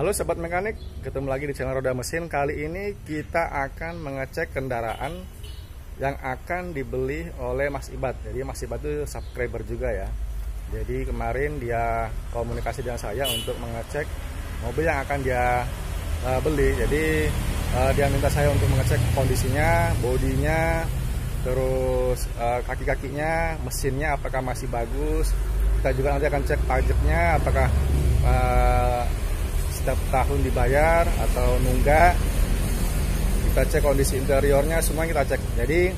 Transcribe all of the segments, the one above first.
Halo Sobat Mekanik, ketemu lagi di channel Roda Mesin. Kali ini kita akan mengecek kendaraan yang akan dibeli oleh Mas Ibad. Jadi Mas Ibad itu subscriber juga ya. Jadi kemarin dia komunikasi dengan saya untuk mengecek mobil yang akan dia beli. Jadi dia minta saya untuk mengecek kondisinya, bodinya, terus kaki-kakinya, mesinnya apakah masih bagus. Kita juga nanti akan cek pajaknya apakah setiap tahun dibayar atau nunggak. Kita cek kondisi interiornya, semua kita cek. Jadi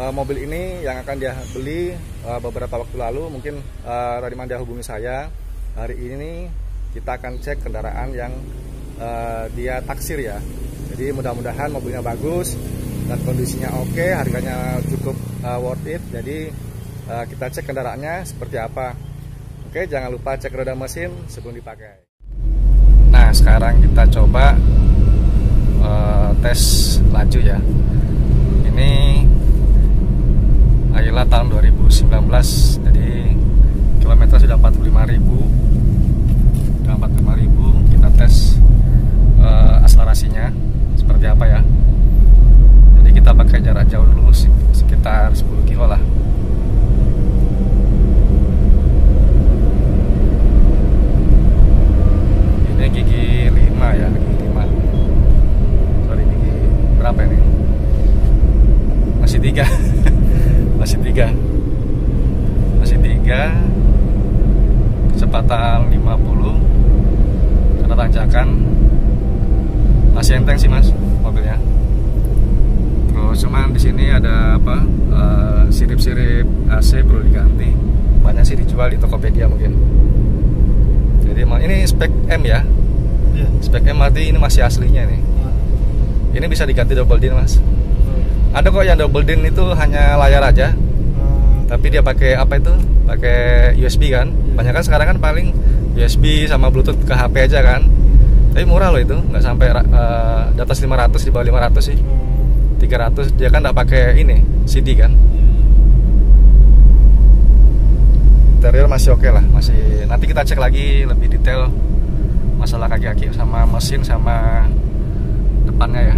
mobil ini yang akan dia beli beberapa waktu lalu, mungkin tadi dia hubungi saya. Hari ini kita akan cek kendaraan yang dia taksir ya. Jadi mudah-mudahan mobilnya bagus dan kondisinya oke, harganya cukup worth it. Jadi kita cek kendaraannya seperti apa. Oke, jangan lupa cek roda mesin sebelum dipakai. Nah, sekarang kita coba tes laju ya. Ini Ayla tahun 2019, jadi kilometer sudah 45.000. Sudah 45.000, kita tes akselerasinya seperti apa ya. Jadi kita pakai jarak jauh dulu sekitar 10 kilo lah. Ini gigi 5 ya, gigi 5. Sorry, gigi berapa ini? Masih 3. Masih 3. Kecepatan 50. Karena tanjakan. Masih enteng sih Mas mobilnya. Terus cuman di sini ada apa? Sirip-sirip AC perlu diganti. Banyak sih dijual di Tokopedia mungkin. Jadi ini spek M ya. Yeah. Spek M arti ini masih aslinya nih. Ini bisa diganti double din Mas. Ada kok yang double din itu hanya layar aja. Tapi dia pakai apa itu? Pakai USB kan. Banyak kan sekarang kan paling USB sama Bluetooth ke HP aja kan. Tapi murah loh itu, nggak sampai di atas 500, di bawah 500 sih. 300, dia kan nggak pakai ini CD kan. Interior masih oke lah, masih. Nanti kita cek lagi lebih detail masalah kaki-kaki sama mesin sama depannya ya,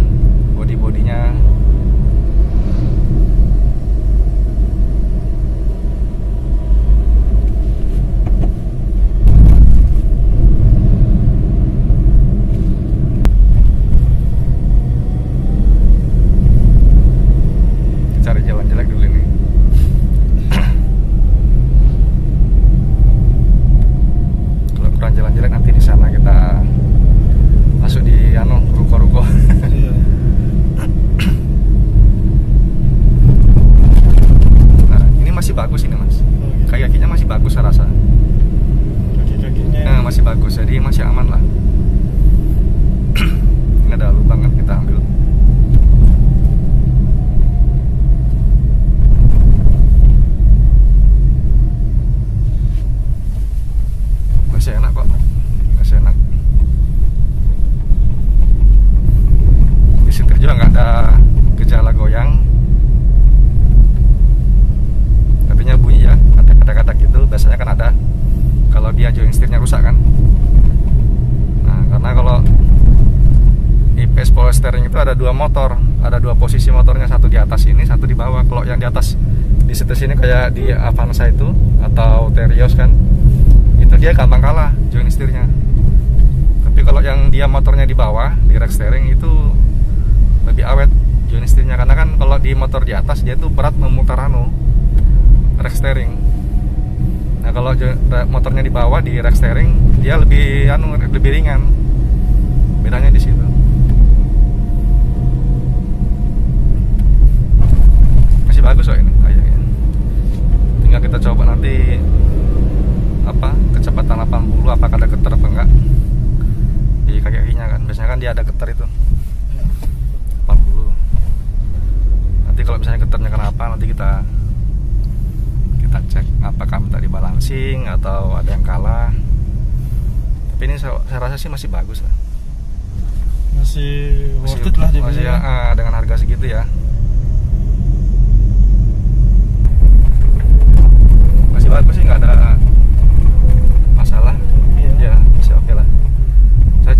bodi-bodinya. Cari jalan jelek dulu ini. Kalau kurang jalan jelek nanti di sana kita masuk di ruko-ruko. Nah, ini masih bagus ini Mas. Kaki-kakinya masih bagus saya rasa. Kaki-kakinya masih bagus, jadi masih aman lah. Ini ada lubang kan, kita ambil. Masih enak kok, masih enak. Di setir juga nggak ada gejala goyang. Artinya bunyi ya, kata-kata gitu. Biasanya kan ada kalau dia join setirnya rusak kan. Nah, karena kalau IPS power steering itu ada 2 motor, ada 2 posisi motornya, satu di atas ini, satu di bawah. Kalau yang di atas di setir sini kayak di Avanza itu atau Terios kan, itu dia gampang kalah join setirnya. Tapi kalau yang dia motornya di bawah di rack steering itu lebih awet join setirnya, karena kan kalau di motor di atas dia itu berat memutar rack steering. Nah kalau motornya di bawah di rack steering dia lebih ringan. Bedanya di situ. Masih bagus kok ini kayaknya. Tinggal kita coba nanti apa kecepatan 80 apakah ada getar apa enggak di kaki-kakinya kan. Biasanya kan dia ada getar itu 80. Nanti kalau misalnya getarnya kenapa, nanti kita cek apakah minta dibalancing atau ada yang kalah. Tapi ini saya rasa sih masih bagus lah, masih worth it lah masih ya, dengan harga segitu ya. Masih bagus sih, nggak ada masalah. Ya masih oke lah. Saya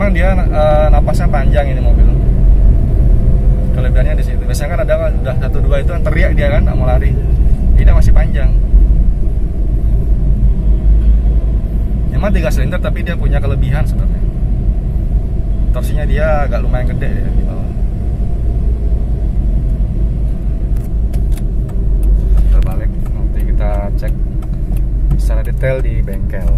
memang dia napasnya panjang ini mobil. Kelebihannya di situ. Biasanya kan ada udah 1-2 itu yang teriak dia kan, nggak mau lari. Ini masih panjang. Memang 3 silinder tapi dia punya kelebihan sebenarnya. Torsinya dia agak lumayan gede ya di bawah. Kita balik, nanti kita cek secara detail di bengkel.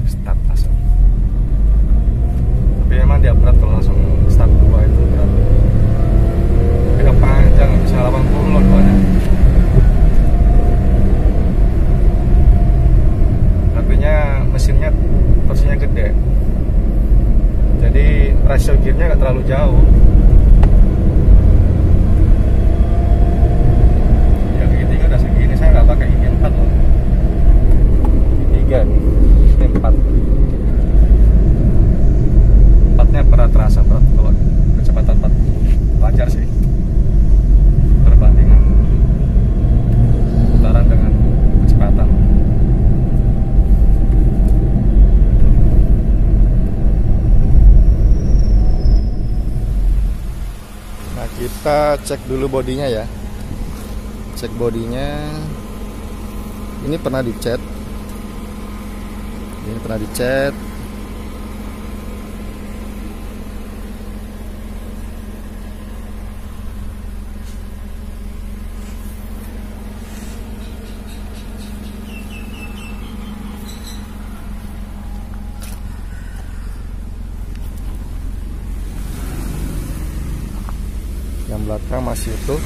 Start langsung. Tapi emang dia berat kalau langsung start 2 itu berat. Tapi panjang, bisa 80 loh banyak. Mesinnya torsinya gede, jadi ratio gearnya nggak terlalu jauh. Ya gigi 3 udah segini, saya nggak pakai gigi 4 loh. Gigi 3 nih, ini 4. 4-nya pernah terasa berat kalau kecepatan 4. Wajar sih perbandingan putaran dengan kecepatan. Kita cek dulu bodinya ya. Cek bodinya. Ini pernah dicat. Ini pernah dicat. Yang belakang masih utuh.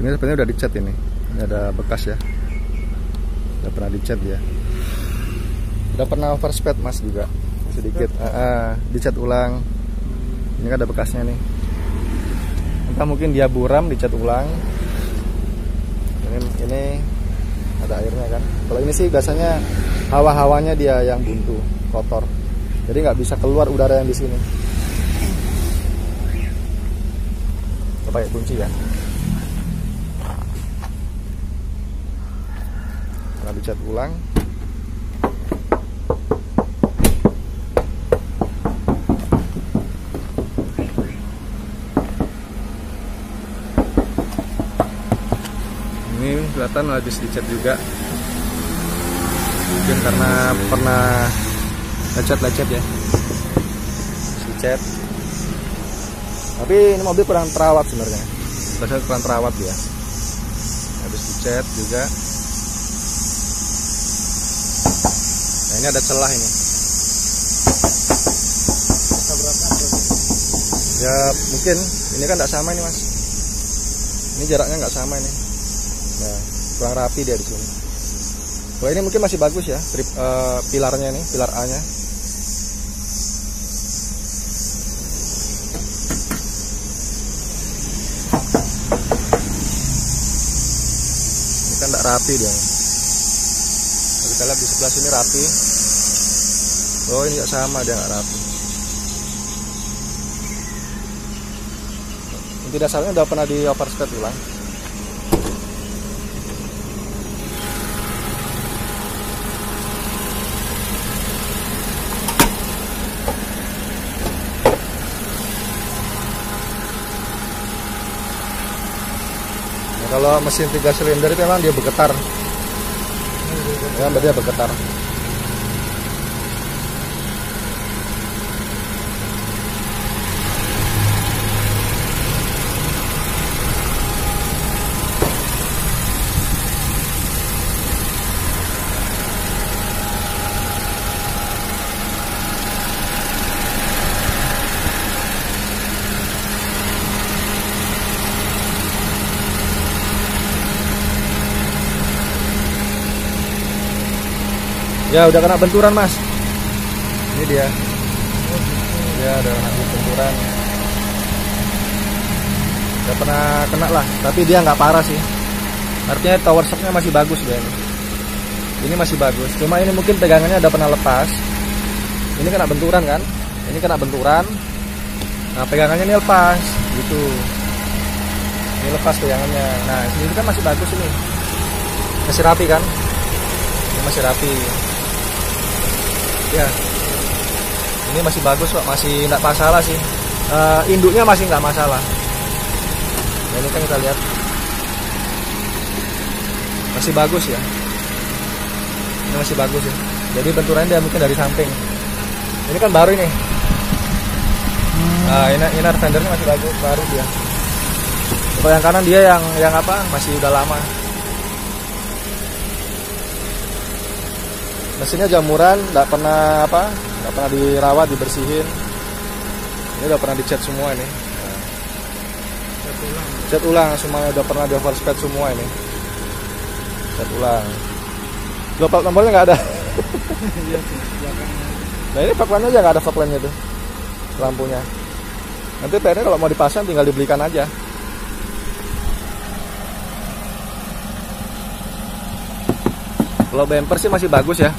Ini sebenarnya udah dicat ini. Ini ada bekas ya. Udah pernah dicat ya. Udah pernah overspeed mas juga sedikit. Dicat ulang. Ini kan ada bekasnya nih. Entah mungkin dia buram dicat ulang. Ini ada airnya kan. Kalau ini sih biasanya hawa-hawanya dia yang buntu, kotor, jadi nggak bisa keluar udara yang di sini. Kita pakai kunci ya. Karena dicat ulang. Ini kelihatan habis dicat juga. Mungkin karena pernah lecet ya, dicat. Tapi ini mobil kurang terawat sebenarnya. Biasanya kurang terawat ya. Habis dicat juga. Nah ini ada celah ini. Ya mungkin ini kan nggak sama ini mas. Ini jaraknya nggak sama ini. Nah kurang rapi dia di sini. Wah ini mungkin masih bagus ya, pilarnya nih, pilar A nya. Ini kan tidak rapi dia. Tapi kita lihat di sebelah sini rapi. Oh ini nggak sama, dia nggak rapi. Inti dasarnya udah pernah di overspeed ulang. Kalau mesin 3 silinder itu memang dia bergetar. Ya, dia bergetar. Ya udah kena benturan mas. Ini dia. Ya udah kena benturan. Udah pernah kena lah. Tapi dia nggak parah sih. Artinya tower shocknya masih bagus dia. Ini masih bagus. Cuma ini mungkin pegangannya udah pernah lepas. Ini kena benturan kan. Ini kena benturan. Nah pegangannya ini lepas. gitu. Ini lepas goyangannya. Nah ini kan masih bagus ini, masih rapi kan, ini masih rapi ya. Ini masih bagus kok, masih nggak masalah sih. Induknya masih nggak masalah. Nah, ini kan kita lihat masih bagus ya. Ini masih bagus ya. Jadi benturannya dia mungkin dari samping. Ini kan baru ini. Nah, ini fendernya masih bagus, baru dia. Kalau yang kanan dia yang apa? Masih udah lama. Mesinnya jamuran, nggak pernah apa? Nggak pernah dirawat, dibersihin. Ini udah pernah dicat semua ini. Cat ulang semuanya, udah pernah di overspec semua ini. Cat ulang. Dua plat nomornya nggak ada. Nah ini fog lamp-nya aja nggak ada fog lamp-nya tuh, lampunya. Nanti PR-nya kalau mau dipasang tinggal dibelikan aja. Kalau bumper sih masih bagus ya.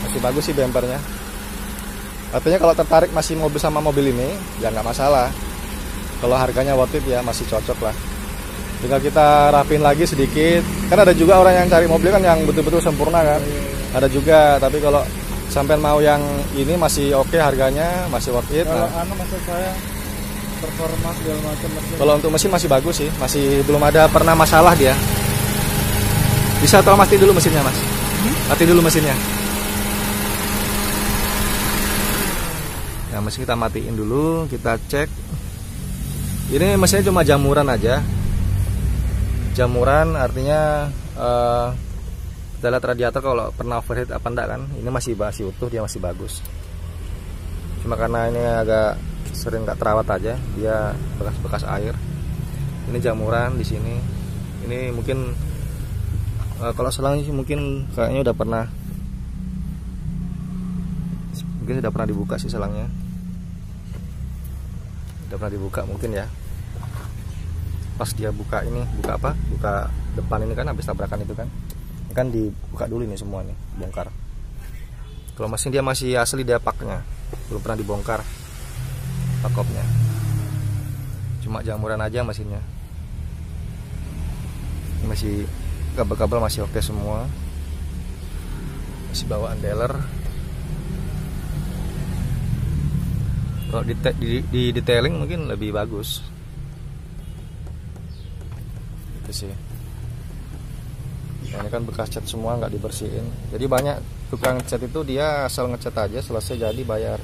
Masih bagus sih bumpernya. Artinya kalau tertarik masih mobil sama mobil ini, ya nggak masalah. Kalau harganya worth it ya masih cocok lah. Tinggal kita rapiin lagi sedikit. Kan ada juga orang yang cari mobil kan yang betul-betul sempurna kan. Ada juga, tapi kalau sampai mau yang ini masih oke harganya, masih worth it. Kalau Nah, maksud saya performa segala macam mesin. kalau untuk mesin masih bagus sih, masih belum ada pernah masalah dia. Bisa tolong mati dulu mesinnya mas. Mati dulu mesinnya. Nah mesin kita matiin dulu, kita cek. Ini mesinnya cuma jamuran aja. Jamuran artinya kita lihat radiator kalau pernah overheat apa enggak kan. Ini masih utuh, dia masih bagus. Cuma karena ini agak sering nggak terawat aja, dia bekas-bekas air. Ini jamuran di sini. Ini mungkin kalau selangnya sih mungkin kayaknya udah pernah dibuka sih selangnya. Udah pernah dibuka mungkin ya. Pas dia buka ini, buka apa? Buka depan ini kan habis tabrakan itu kan. Kan dibuka dulu ini semua nih, bongkar. Kalau mesin dia masih asli dia paknya, belum pernah dibongkar pakopnya. Cuma jamuran aja mesinnya. Ini masih kabel-kabel masih oke semua. Masih bawaan dealer. Kalau di detailing mungkin lebih bagus. Itu sih. Nah, ini kan bekas cat semua nggak dibersihin. Jadi banyak tukang cat itu dia asal ngecat aja selesai jadi bayar.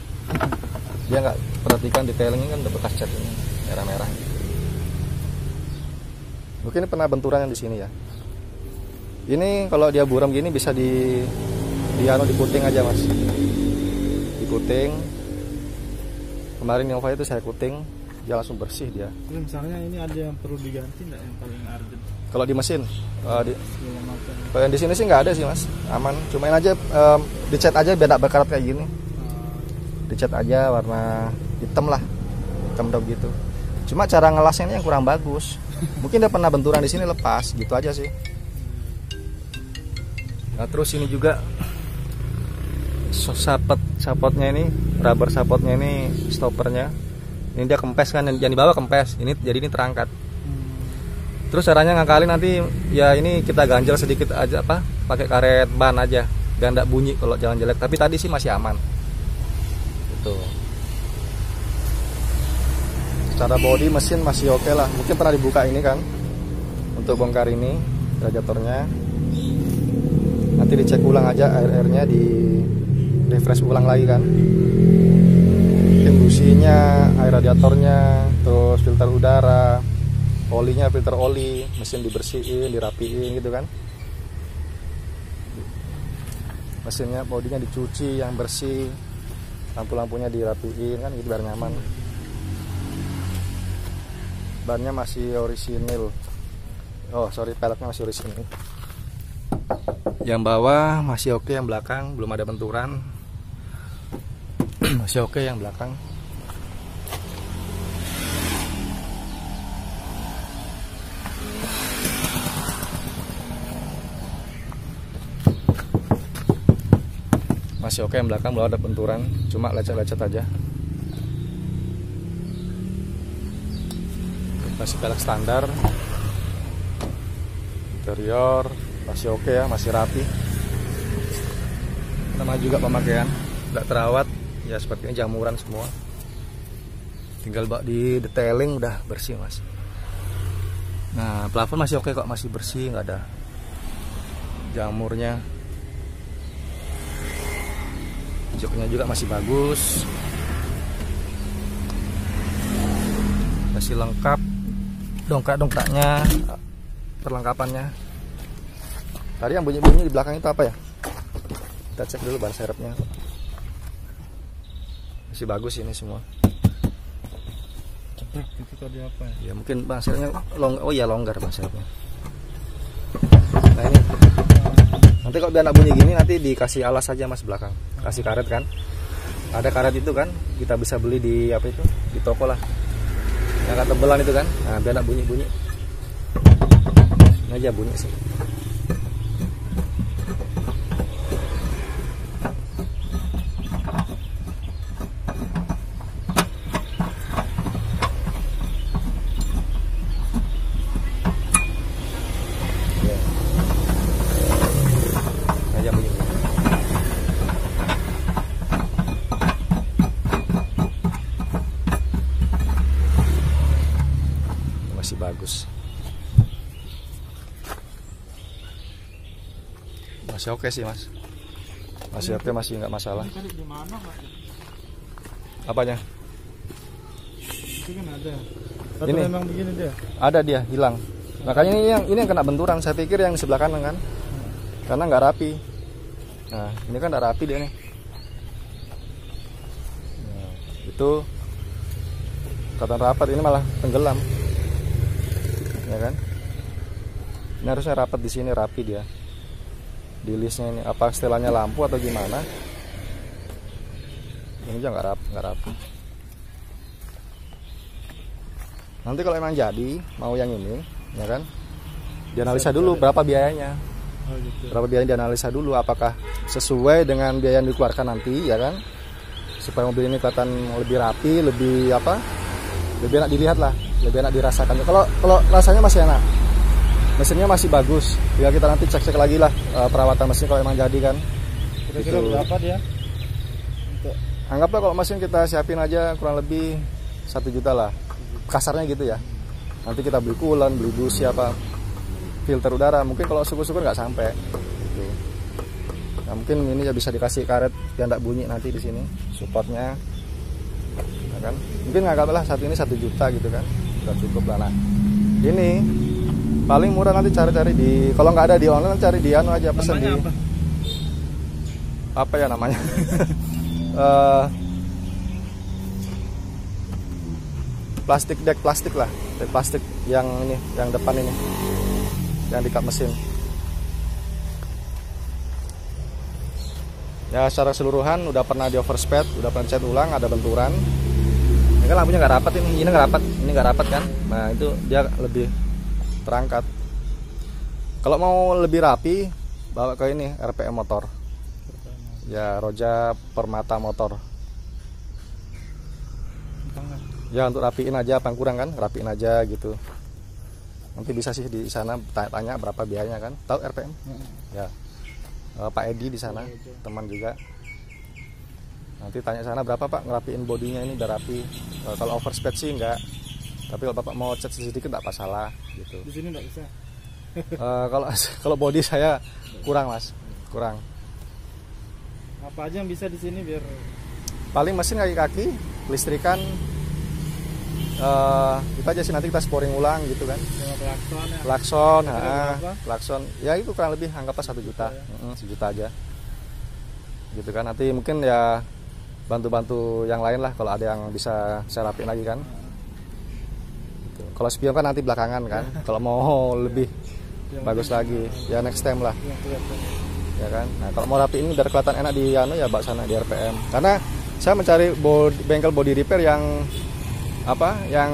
Dia nggak perhatikan detailingnya kan udah bekas cat ini merah-merah. Mungkin pernah benturan yang di sini ya. Ini kalau dia buram gini bisa diputing aja mas. Diputing. Kemarin Nova itu saya kuting, dia langsung bersih dia. Misalnya ini ada yang perlu diganti nggak yang paling urgent? Kalau di mesin, kalau yang di sini sih nggak ada sih mas, aman. Cumain aja dicat aja biar tak berkarat kayak gini. Dicat aja warna hitam lah, hitam dog gitu. Cuma cara ngelasnya ini yang kurang bagus. Mungkin dia pernah benturan di sini lepas, gitu aja sih. Nah terus ini juga sapotnya ini, rubber sapotnya ini, stoppernya. Ini dia kempes kan, yang dibawa kempes. Ini jadi ini terangkat. Terus caranya ngakalin nanti ya ini kita ganjel sedikit aja apa, pakai karet ban aja, biar nggak bunyi kalau jalan jelek. Tapi tadi sih masih aman. Gitu. Secara body mesin masih oke lah. Mungkin pernah dibuka ini kan, untuk bongkar ini radiatornya. Nanti dicek ulang aja air-airnya, di refresh ulang lagi kan. Businya, air radiatornya, terus filter udara, olinya filter oli, mesin dibersihin, dirapiin gitu kan. Mesinnya, bodinya dicuci yang bersih, lampu-lampunya dirapiin kan gitu biar nyaman. Bannya masih orisinil. Oh sorry, peleknya masih orisinil. Yang bawah masih oke, yang belakang belum ada benturan. Masih oke yang belakang. masih oke. Yang belakang belum ada benturan, cuma lecet-lecet aja. Masih pelek standar. Interior masih oke ya, masih rapi. Nama juga pemakaian, nggak terawat ya, seperti ini jamuran semua. Tinggal di detailing udah bersih mas. Nah plafon masih oke kok, masih bersih, nggak ada jamurnya. Joknya juga masih bagus, masih lengkap. Dongkrak-dongkraknya, perlengkapannya. Tadi yang bunyi-bunyi di belakang itu apa ya? Kita cek dulu ban serepnya. Masih bagus ini semua. Cepat itu tadi apa ya? Ya mungkin ban serepnya longgar ban serepnya. Nah ini. Nanti kalau biar nggak bunyi gini, nanti dikasih alas saja mas belakang. Kasih karet kan. Ada karet itu kan, kita bisa beli di apa itu? Di toko lah. Yang kata tebelan itu kan. Nah biar nggak bunyi-bunyi. Ini aja bunyi sih. Masih bagus, masih oke sih mas, masih oke, masih nggak masalah. Ini tadi di mana Pak? Apanya? Itu kan ada. Atau Ini memang begini dia? ada, dia hilang. Makanya ini yang kena benturan. Saya pikir yang di sebelah kanan kan, karena nggak rapi. Nah ini kan nggak rapi dia nih. Nah, itu kata rapat, ini malah tenggelam. Ya kan? Ini harusnya rapat di sini, rapi dia. Di listnya ini apa setelannya lampu atau gimana? Ini juga nggak rapi. Nanti kalau emang jadi mau yang ini, ya kan? Dianalisa dulu berapa biayanya. Oh, gitu. Berapa biayanya dianalisa dulu, apakah sesuai dengan biaya yang dikeluarkan nanti, ya kan? Supaya mobil ini kelihatan lebih rapi, lebih apa? Lebih enak dilihat lah, lebih enak dirasakan. Kalau rasanya masih enak, mesinnya masih bagus. Ya kita nanti cek lagi lah perawatan mesin kalau emang jadi kan. Kira-kira Gitu. berapa dia? Untuk Anggaplah kalau mesin kita siapin aja kurang lebih 1 juta lah, kasarnya gitu ya. Nanti kita beli coolant, beli busi apa, filter udara. Mungkin kalau syukur-syukur nggak sampai. Gitu. Nah mungkin ini ya bisa dikasih karet biar nggak bunyi nanti di sini, supportnya. Kan? Mungkin nggak lah saat ini 1 juta gitu kan, udah cukup lah. Nah ini paling murah, nanti cari-cari di, kalau nggak ada di online cari di anu aja, pesen di apa ya namanya plastik deck plastik lah, deck plastik yang ini, yang depan ini, yang di kap mesin. Ya secara keseluruhan udah pernah di overspeed, udah pernah cat ulang, ada benturan. Ini kan lampunya nggak rapat, ini nggak rapat kan. Nah itu dia lebih terangkat. Kalau mau lebih rapi, bawa ke ini RPM motor. Ya Roja Permata Motor. Ya untuk rapiin aja apa yang kurang kan, rapiin aja gitu. Nanti bisa sih di sana tanya berapa biayanya kan. Tahu RPM? Ya. Pak Edi di sana, teman juga. Nanti tanya sana berapa Pak ngerapiin bodinya ini udah rapi. Kalau overspeed sih enggak. Tapi kalau Bapak mau cat sedikit enggak masalah gitu. di sini enggak bisa. Kalau body saya kurang Mas, kurang. Apa aja yang bisa di sini biar Paling mesin kaki-kaki, listrikan, itu aja sih, nanti kita sporing ulang gitu kan. dengan klakson ya. Klakson, Berapa? klakson, ya itu kurang lebih anggaplah 1 juta, 1 juta aja. Gitu kan, nanti mungkin ya bantu-bantu yang lain lah kalau ada yang bisa saya rapiin lagi kan. Gitu. Kalau spion kan nanti belakangan kan. Kalau mau lebih bagus lagi, ya next time lah. Yang kelihatan. Ya kan. Nah, kalau mau rapiin biar kelihatan enak di anu ya bawa sana di RPM. Karena saya mencari bengkel body repair yang apa? Yang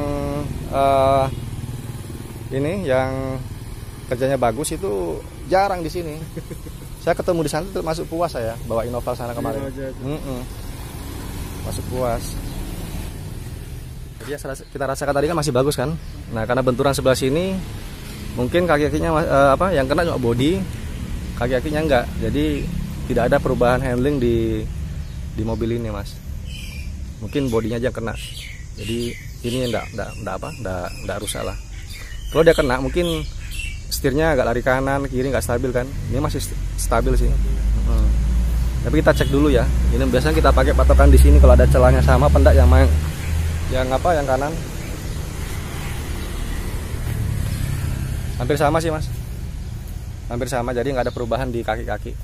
ini yang kerjanya bagus itu jarang di sini. Saya ketemu di sana tuh masuk puas saya bawa Innova sana kemarin. Masuk puas. Jadi kita rasakan tadi kan masih bagus kan. Nah karena benturan sebelah sini mungkin kaki-kakinya yang kena cuma body, kaki-kakinya enggak. Jadi tidak ada perubahan handling di mobil ini mas. Mungkin bodinya aja yang kena. Jadi ini enggak rusak lah. Kalau dia kena mungkin setirnya agak lari kanan kiri nggak stabil kan. Ini masih stabil sih. Tapi kita cek dulu ya. Ini biasanya kita pakai patokan di sini kalau ada celahnya sama pendak yang kanan. Hampir sama sih mas. Hampir sama, jadi nggak ada perubahan di kaki-kaki.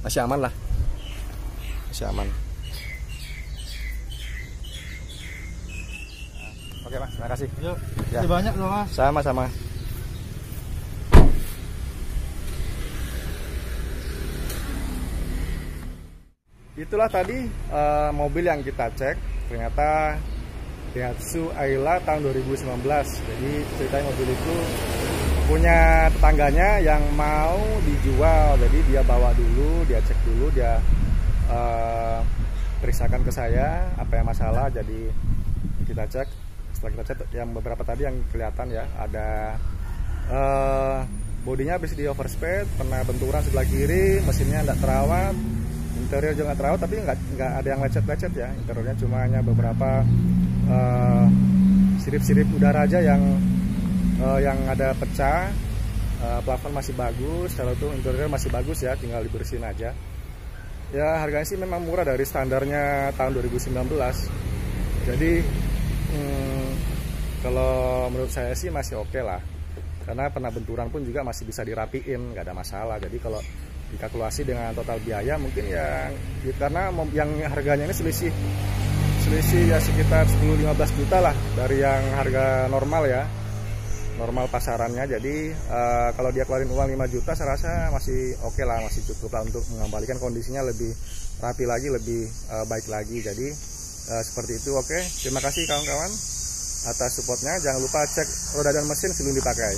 Masih aman lah. Masih aman. Oke mas, terima kasih. Yuk, ya. Banyak loh mas. Sama-sama. Itulah tadi mobil yang kita cek. Ternyata Daihatsu Ayla tahun 2019. Jadi ceritanya mobil itu punya tetangganya yang mau dijual. Jadi dia bawa dulu, dia cek dulu, dia periksakan ke saya apa yang masalah. Jadi kita cek. Setelah kita cek yang beberapa tadi yang kelihatan ya, ada bodinya habis di overspeed, pernah benturan sebelah kiri, mesinnya tidak terawat, interior juga nggak terawat, tapi nggak ada yang lecet-lecet ya. Interiornya cuma hanya beberapa sirip-sirip udara aja yang ada pecah. Plafon masih bagus, kalau itu interior masih bagus ya, tinggal dibersihin aja. Ya harganya sih memang murah dari standarnya tahun 2019. Jadi kalau menurut saya sih masih oke lah, karena pernah benturan pun juga masih bisa dirapiin, nggak ada masalah. Jadi kalau dikalkulasi dengan total biaya mungkin ya karena yang harganya ini selisih ya sekitar 10-15 juta lah dari yang harga normal ya, normal pasarannya. Jadi kalau dia keluarin uang 5 juta saya rasa masih oke lah, masih cukup lah untuk mengembalikan kondisinya lebih rapi lagi, lebih baik lagi. Jadi seperti itu. Oke, terima kasih kawan-kawan atas supportnya. Jangan lupa cek roda dan mesin sebelum dipakai.